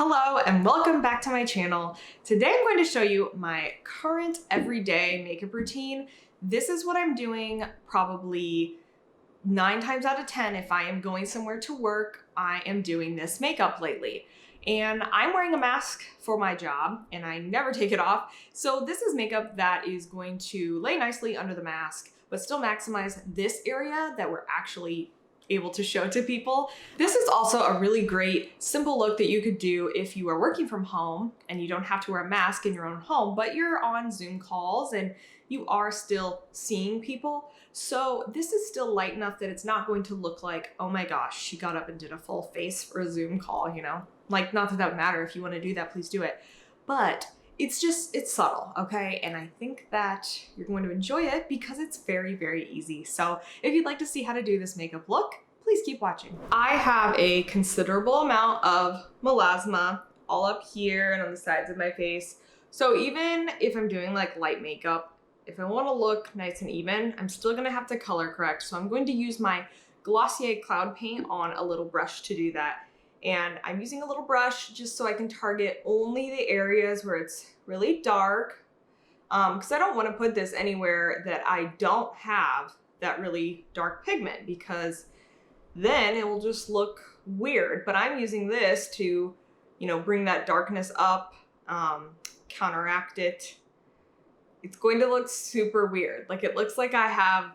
Hello and welcome back to my channel. Today I'm going to show you my current everyday makeup routine. This is what I'm doing probably 9 times out of 10 if I am going somewhere to work. I am doing this makeup lately. And I'm wearing a mask for my job and I never take it off. So this is makeup that is going to lay nicely under the mask, but still maximize this area that we're actually able to show to people. This is also a really great simple look that you could do if you are working from home and you don't have to wear a mask in your own home, but you're on Zoom calls and you are still seeing people. So this is still light enough that it's not going to look like, oh my gosh, she got up and did a full face for a Zoom call, you know? Like, not that that would matter. If you want to do that, please do it. But it's subtle, okay? And I think that you're going to enjoy it because it's very, very easy. So if you'd like to see how to do this makeup look, please keep watching. I have a considerable amount of melasma all up here and on the sides of my face. So even if I'm doing like light makeup, if I want to look nice and even, I'm still gonna have to color correct. So I'm going to use my Glossier Cloud Paint on a little brush to do that. And I'm using a little brush just so I can target only the areas where it's really dark, because I don't want to put this anywhere that I don't have that really dark pigment, because then it will just look weird. But I'm using this to, you know, bring that darkness up, counteract it. It's going to look super weird. Like, it looks like I have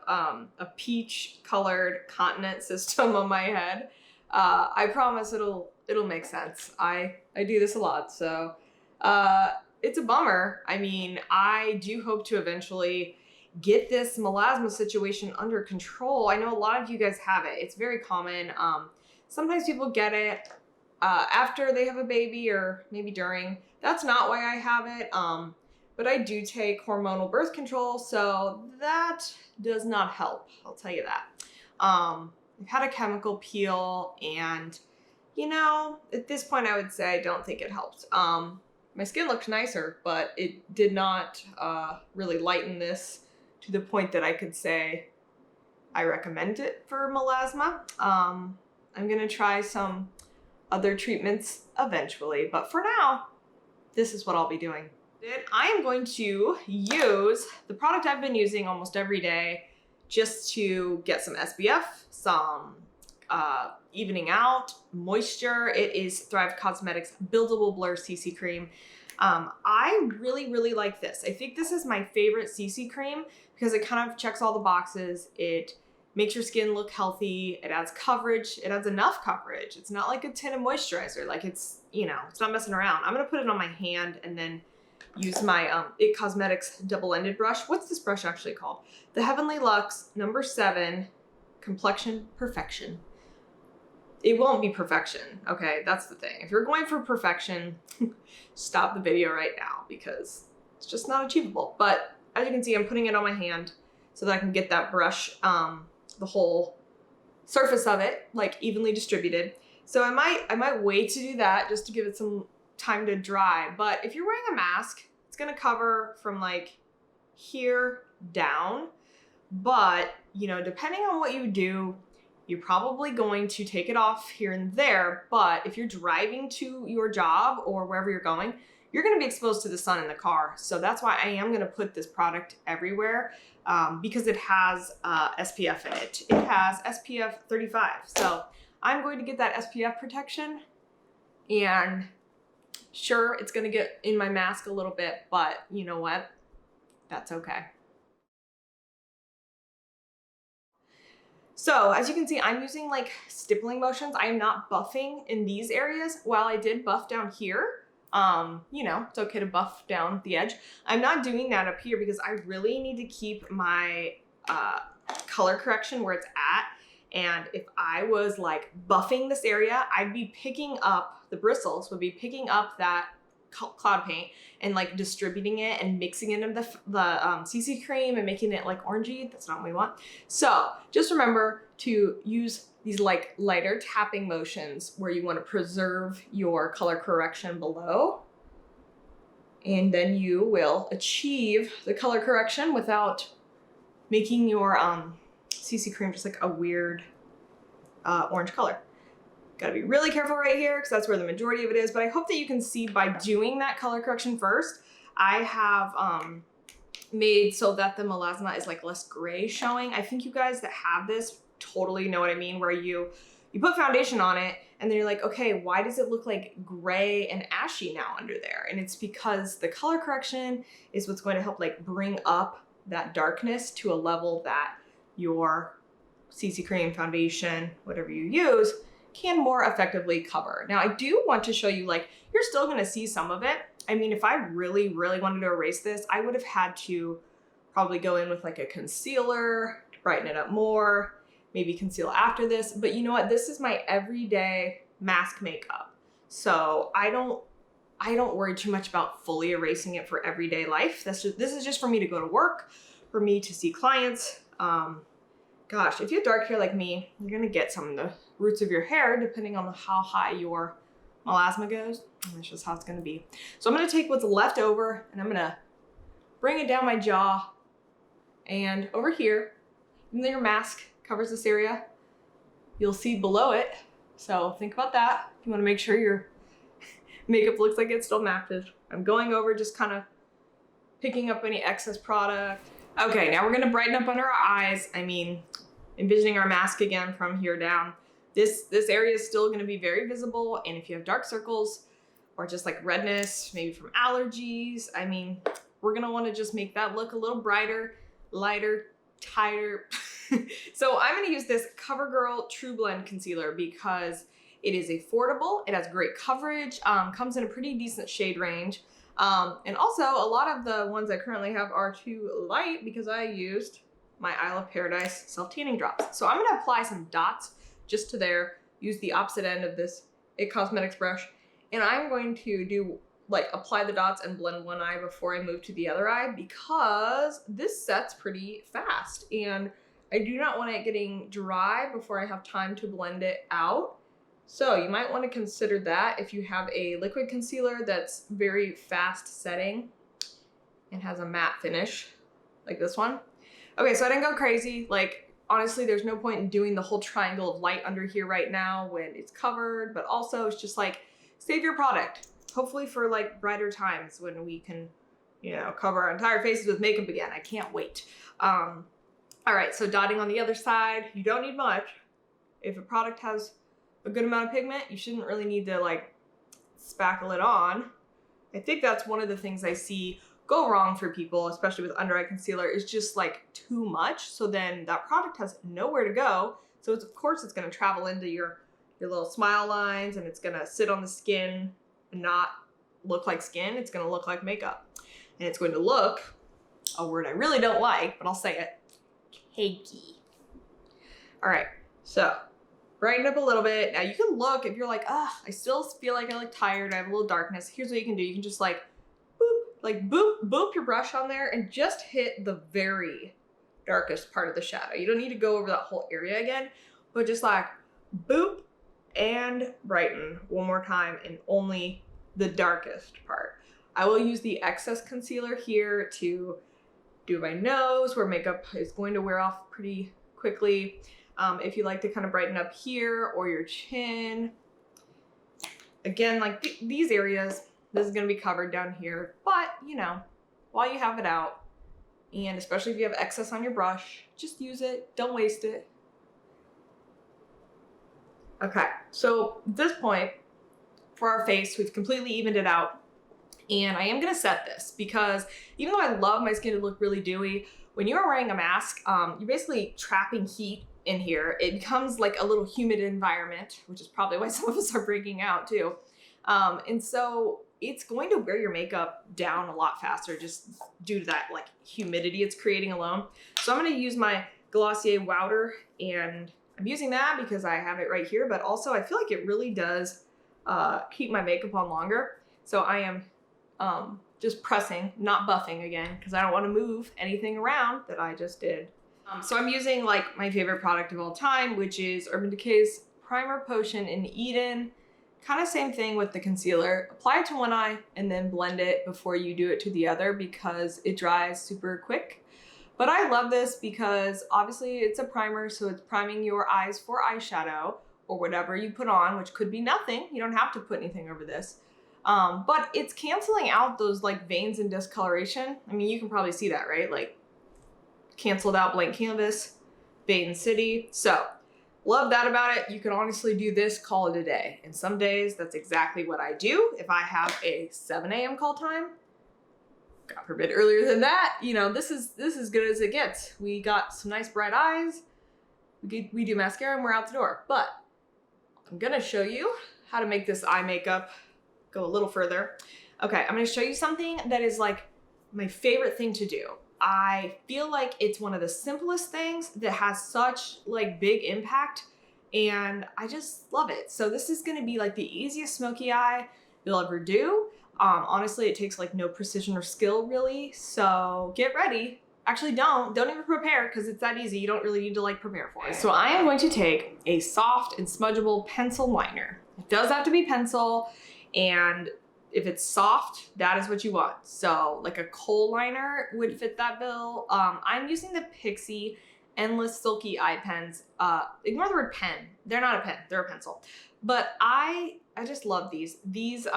a peach colored continent system on my head. I promise it'll make sense. I do this a lot, so it's a bummer. I mean, I do hope to eventually get this melasma situation under control. I know a lot of you guys have it. It's very common. Sometimes people get it after they have a baby or maybe during. That's not why I have it. But I do take hormonal birth control, so that does not help. I'll tell you that. I've had a chemical peel and, you know, at this point I would say I don't think it helped. My skin looked nicer, but it did not really lighten this to the point that I could say I recommend it for melasma. I'm gonna try some other treatments eventually, but for now, this is what I'll be doing. I am going to use the product I've been using almost every day just to get some SPF, some evening out, moisture. It is Thrive Cosmetics Buildable Blur CC Cream. I really, really like this. I think this is my favorite CC cream because it kind of checks all the boxes. It makes your skin look healthy. It adds coverage. It adds enough coverage. It's not like a tinted moisturizer. Like, it's, you know, it's not messing around. I'm going to put it on my hand and then use my It Cosmetics double-ended brush. What's this brush actually called? The Heavenly Luxe number 7 Complexion Perfection. It won't be perfection, okay? That's the thing. If you're going for perfection, stop the video right now because it's just not achievable. But as you can see, I'm putting it on my hand so that I can get that brush, the whole surface of it, like evenly distributed. So I might wait to do that just to give it some time to dry. But if you're wearing a mask, it's gonna cover from like here down. But, you know, depending on what you do, you're probably going to take it off here and there. But if you're driving to your job or wherever you're going, you're gonna be exposed to the sun in the car. So that's why I am gonna put this product everywhere, because it has SPF in it. It has SPF 35. So I'm going to get that SPF protection, and sure, it's gonna get in my mask a little bit, but you know what? That's okay. So as you can see, I'm using like stippling motions. I am not buffing in these areas. While I did buff down here, you know, it's okay to buff down the edge. I'm not doing that up here because I really need to keep my color correction where it's at. And if I was like buffing this area, I'd be picking up, the bristles would be picking up that cloud paint and like distributing it and mixing it into the CC cream and making it like orangey. That's not what we want. So just remember to use these like lighter tapping motions where you want to preserve your color correction below. And then you will achieve the color correction without making your CC cream just like a weird orange color. Gotta be really careful right here because that's where the majority of it is, but I hope that you can see by doing that color correction first, I have made so that the melasma is like less gray showing. I think you guys that have this totally know what I mean, where you put foundation on it and then you're like, okay, why does it look like gray and ashy now under there? And it's because the color correction is what's going to help like bring up that darkness to a level that your CC cream, foundation, whatever you use, can more effectively cover. Now I do want to show you, like, you're still gonna see some of it. I mean, if I really, really wanted to erase this, I would have had to probably go in with like a concealer to brighten it up more, maybe conceal after this. But you know what? This is my everyday mask makeup. So I don't worry too much about fully erasing it for everyday life. This is just for me to go to work, for me to see clients. Gosh, if you have dark hair like me, you're gonna get some of the roots of your hair depending on how high your melasma goes. That's just how it's gonna be. So I'm gonna take what's left over and I'm gonna bring it down my jaw and over here. Even though your mask covers this area, you'll see below it. So think about that. You wanna make sure your makeup looks like it's still matted. I'm going over, just kind of picking up any excess product. Okay, now we're gonna brighten up under our eyes. I mean, envisioning our mask again from here down. This area is still gonna be very visible, and if you have dark circles or just like redness, maybe from allergies, I mean, we're gonna wanna just make that look a little brighter, lighter, tighter. So I'm gonna use this CoverGirl True Blend Concealer because it is affordable, it has great coverage, comes in a pretty decent shade range. And also a lot of the ones I currently have are too light because I used my Isle of Paradise self-tanning drops. So I'm gonna apply some dots just to there, use the opposite end of this IT Cosmetics brush, and I'm going to apply the dots and blend one eye before I move to the other eye because this sets pretty fast and I do not want it getting dry before I have time to blend it out. So you might want to consider that if you have a liquid concealer that's very fast setting and has a matte finish like this one. Okay, so I didn't go crazy. Like, honestly, there's no point in doing the whole triangle of light under here right now when it's covered, but also it's just like, save your product. Hopefully for like brighter times when we can, you know, cover our entire faces with makeup again. I can't wait. All right, so dotting on the other side, you don't need much. If a product has a good amount of pigment, you shouldn't really need to like spackle it on. I think that's one of the things I see go wrong for people, especially with under eye concealer, is just like too much. So then that product has nowhere to go. So of course it's gonna travel into your little smile lines and it's gonna sit on the skin and not look like skin. It's gonna look like makeup. And it's going to look, a word I really don't like, but I'll say it, cakey. All right, so brighten up a little bit. Now you can look, if you're like, I still feel like I look tired, I have a little darkness. Here's what you can do. You can just like boop your brush on there and just hit the very darkest part of the shadow. You don't need to go over that whole area again, but just like boop and brighten one more time and only the darkest part. I will use the excess concealer here to do my nose where makeup is going to wear off pretty quickly. If you like to kind of brighten up here or your chin. Again, like these areas, this is gonna be covered down here, but you know, while you have it out, and especially if you have excess on your brush, just use it, don't waste it. Okay, so at this point, for our face, we've completely evened it out. And I am gonna set this because even though I love my skin to look really dewy, when you're wearing a mask, you're basically trapping heat in here. It becomes like a little humid environment, which is probably why some of us are breaking out too. And so it's going to wear your makeup down a lot faster just due to that like humidity it's creating alone. So I'm gonna use my Glossier Wowder, and I'm using that because I have it right here, but also I feel like it really does keep my makeup on longer. So I am just pressing, not buffing again, because I don't want to move anything around that I just did. So I'm using like my favorite product of all time, which is Urban Decay's Primer Potion in Eden. Kind of same thing with the concealer. Apply it to one eye and then blend it before you do it to the other because it dries super quick. But I love this because obviously it's a primer, so it's priming your eyes for eyeshadow, or whatever you put on, which could be nothing. You don't have to put anything over this. But it's canceling out those like veins and discoloration. I mean, you can probably see that, right? Like canceled out blank canvas, Vein City. So love that about it. You can honestly do this, call it a day. And some days that's exactly what I do. If I have a 7 a.m. call time, God forbid earlier than that, you know, this is good as it gets. We got some nice bright eyes. We do mascara and we're out the door. But I'm gonna show you how to make this eye makeup go a little further. Okay, I'm gonna show you something that is like my favorite thing to do. I feel like it's one of the simplest things that has such like big impact, and I just love it. So this is gonna be like the easiest smoky eye you'll ever do. Honestly, it takes like no precision or skill really. So get ready. Actually, don't even prepare because it's that easy. You don't really need to like prepare for it. So I am going to take a soft and smudgeable pencil liner. It does have to be pencil, and if it's soft, that is what you want. So like a kohl liner would fit that bill. I'm using the Pixie Endless Silky Eye Pens. Ignore the word pen. They're not a pen, they're a pencil. But I just love these. These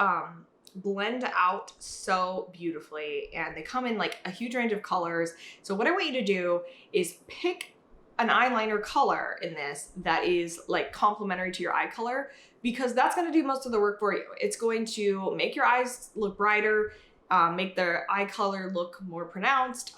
blend out so beautifully, and they come in like a huge range of colors. So what I want you to do is pick an eyeliner color in this that is like complementary to your eye color, because that's going to do most of the work for you. It's going to make your eyes look brighter, make their eye color look more pronounced,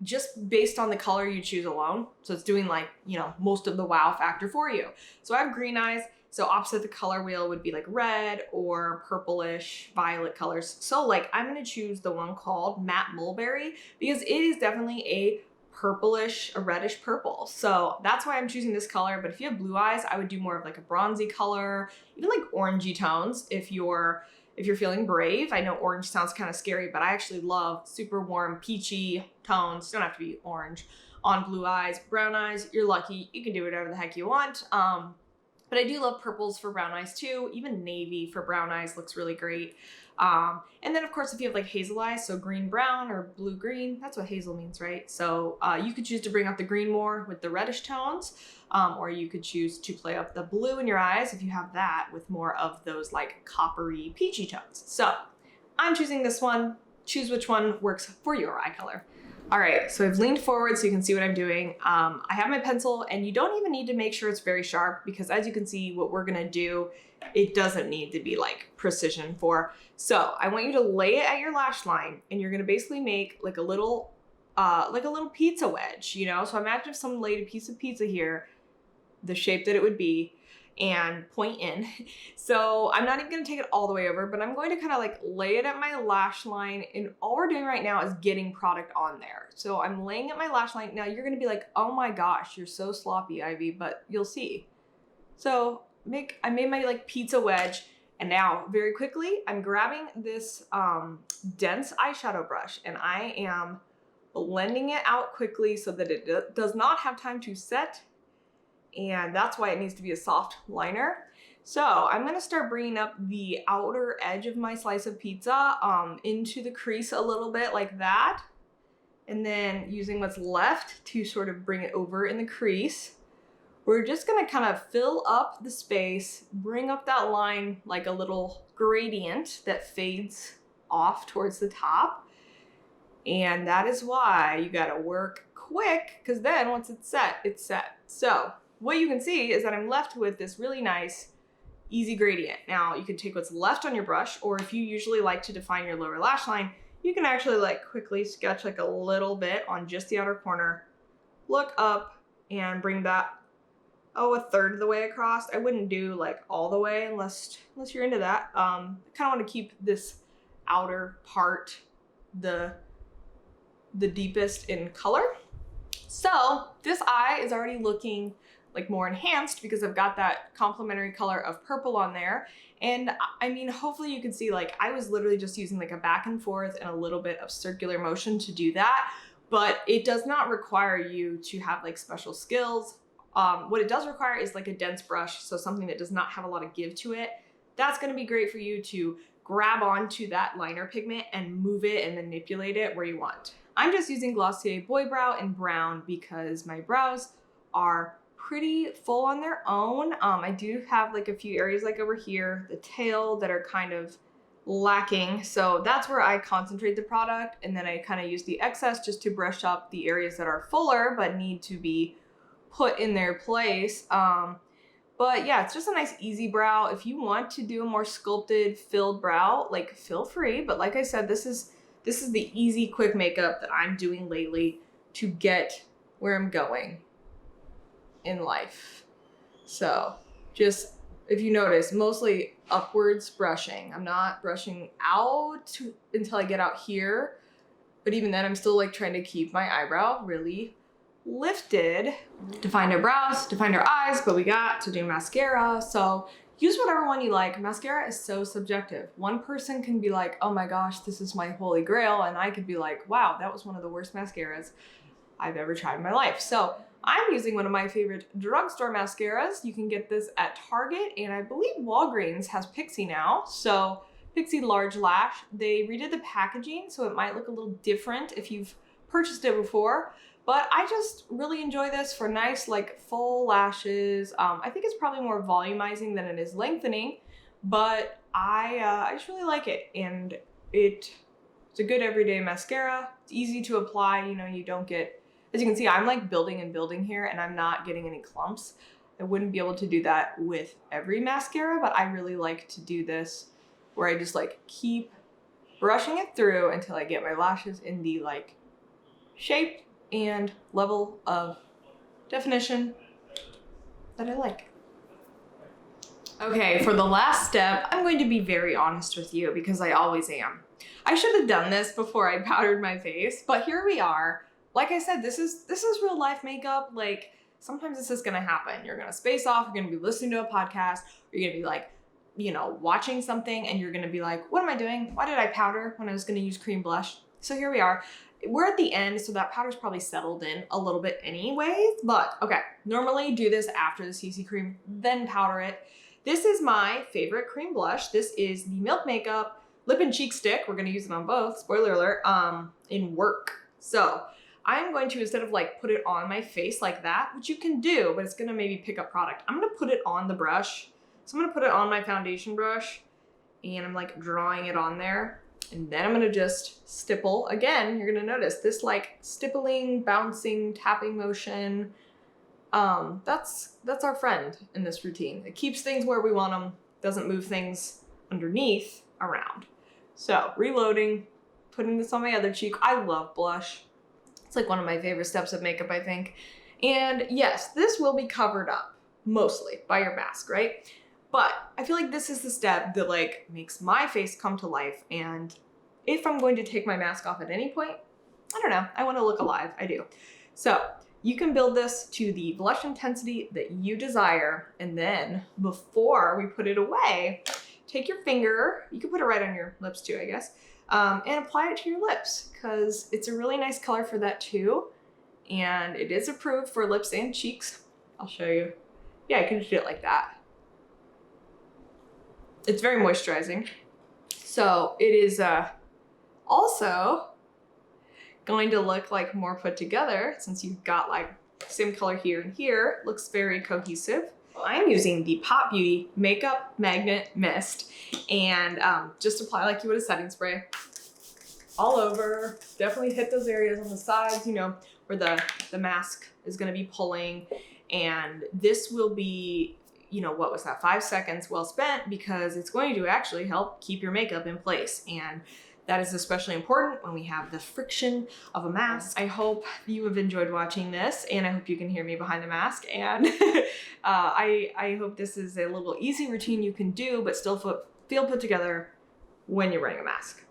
just based on the color you choose alone. So it's doing like, you know, most of the wow factor for you. So I have green eyes. So opposite the color wheel would be like red or purplish violet colors. So like I'm gonna choose the one called Matte Mulberry because it is definitely a purplish, a reddish purple. So that's why I'm choosing this color. But if you have blue eyes, I would do more of like a bronzy color, even like orangey tones if you're feeling brave. I know orange sounds kind of scary, but I actually love super warm, peachy tones. Don't have to be orange on blue eyes. Brown eyes, you're lucky. You can do whatever the heck you want. But I do love purples for brown eyes too. Even navy for brown eyes looks really great. And then of course, if you have like hazel eyes, so green brown or blue green, that's what hazel means, right? So you could choose to bring out the green more with the reddish tones, or you could choose to play up the blue in your eyes if you have that with more of those like coppery peachy tones. So I'm choosing this one. Choose which one works for your eye color. All right, so I've leaned forward so you can see what I'm doing. I have my pencil, and you don't even need to make sure it's very sharp because as you can see, what we're gonna do, it doesn't need to be like precision for. So I want you to lay it at your lash line, and you're gonna basically make like a little pizza wedge, you know? So imagine if someone laid a piece of pizza here, the shape that it would be, and point in. So I'm not even gonna take it all the way over, but I'm going to kind of like lay it at my lash line, and all we're doing right now is getting product on there. So I'm laying at my lash line. Now you're gonna be like, oh my gosh, you're so sloppy, Ivy, but you'll see. So I made my like pizza wedge, and now very quickly, I'm grabbing this dense eyeshadow brush, and I am blending it out quickly so that it does not have time to set. And that's why it needs to be a soft liner. So I'm gonna start bringing up the outer edge of my slice of pizza into the crease a little bit like that. And then using what's left to sort of bring it over in the crease. We're just gonna kind of fill up the space, bring up that line like a little gradient that fades off towards the top. And that is why you gotta work quick, because then once it's set, it's set. So what you can see is that I'm left with this really nice, easy gradient. Now you can take what's left on your brush, or if you usually like to define your lower lash line, you can actually like quickly sketch like a little bit on just the outer corner, look up and bring that, a third of the way across. I wouldn't do like all the way unless you're into that. I kind of want to keep this outer part the deepest in color. So this eye is already looking like more enhanced because I've got that complementary color of purple on there. And I mean, hopefully you can see like I was literally just using like a back and forth and a little bit of circular motion to do that, but it does not require you to have like special skills. What it does require is like a dense brush, so something that does not have a lot of give to it. That's gonna be great for you to grab onto that liner pigment and move it and manipulate it where you want. I'm just using Glossier Boy Brow in brown because my brows are pretty full on their own. I do have like a few areas like over here, the tail, that are kind of lacking. So that's where I concentrate the product, and then I kind of use the excess just to brush up the areas that are fuller but need to be put in their place. But yeah, it's just a nice easy brow. If you want to do a more sculpted, filled brow, like feel free. But like I said, this is the easy, quick makeup that I'm doing lately to get where I'm going in life. So just, if you notice, mostly upwards brushing. I'm not brushing out until I get out here. But even then, I'm still like trying to keep my eyebrow really lifted. Defined our brows, defined our eyes, but we got to do mascara. So use whatever one you like. Mascara is so subjective. One person can be like, oh my gosh, this is my holy grail. And I could be like, wow, that was one of the worst mascaras I've ever tried in my life. So I'm using one of my favorite drugstore mascaras. You can get this at Target, and I believe Walgreens has Pixie now. So Pixie Large Lash. They redid the packaging, so it might look a little different if you've purchased it before. But I just really enjoy this for nice, like, full lashes. I think it's probably more volumizing than it is lengthening, but I just really like it. And it's a good everyday mascara. It's easy to apply. You know, you don't get, as you can see, I'm like building and building here, and I'm not getting any clumps. I wouldn't be able to do that with every mascara, but I really like to do this where I just like keep brushing it through until I get my lashes in the like shape and level of definition that I like. Okay, for the last step, I'm going to be very honest with you because I always am. I should have done this before I powdered my face, but here we are. Like I said, this is real life makeup. Like, sometimes this is gonna happen. You're gonna space off, you're gonna be listening to a podcast, or you're gonna be like, you know, watching something, and you're gonna be like, what am I doing? Why did I powder when I was gonna use cream blush? So here we are. We're at the end, so that powder's probably settled in a little bit anyways, but okay, normally do this after the CC cream, then powder it. This is my favorite cream blush. This is the Milk Makeup Lip and Cheek Stick. We're gonna use it on both, spoiler alert, in work. So I'm going to, instead of like put it on my face like that, which you can do, but it's gonna maybe pick up product, I'm gonna put it on the brush. So I'm gonna put it on my foundation brush, and I'm like drawing it on there. And then I'm gonna just stipple. Again, you're gonna notice this like stippling, bouncing, tapping motion. That's our friend in this routine. It keeps things where we want them, doesn't move things underneath around. So reloading, putting this on my other cheek. I love blush. It's like one of my favorite steps of makeup, I think. And yes, this will be covered up mostly by your mask, right? But I feel like this is the step that like makes my face come to life. And if I'm going to take my mask off at any point, I don't know, I want to look alive, I do. So you can build this to the blush intensity that you desire. And then before we put it away, take your finger, you can put it right on your lips too, I guess, and apply it to your lips because it's a really nice color for that too. And it is approved for lips and cheeks. I'll show you. Yeah, I can just do it like that. It's very moisturizing. So it is also going to look like more put together since you've got like same color here and here. It looks very cohesive. I'm using the Pop Beauty Makeup Magnet Mist, and just apply like you would a setting spray all over. Definitely hit those areas on the sides, you know, where the mask is gonna be pulling. And this will be, you know, what was that, 5 seconds well spent, because it's going to actually help keep your makeup in place. And that is especially important when we have the friction of a mask. I hope you have enjoyed watching this, and I hope you can hear me behind the mask. And I hope this is a little easy routine you can do, but still feel put together when you're wearing a mask.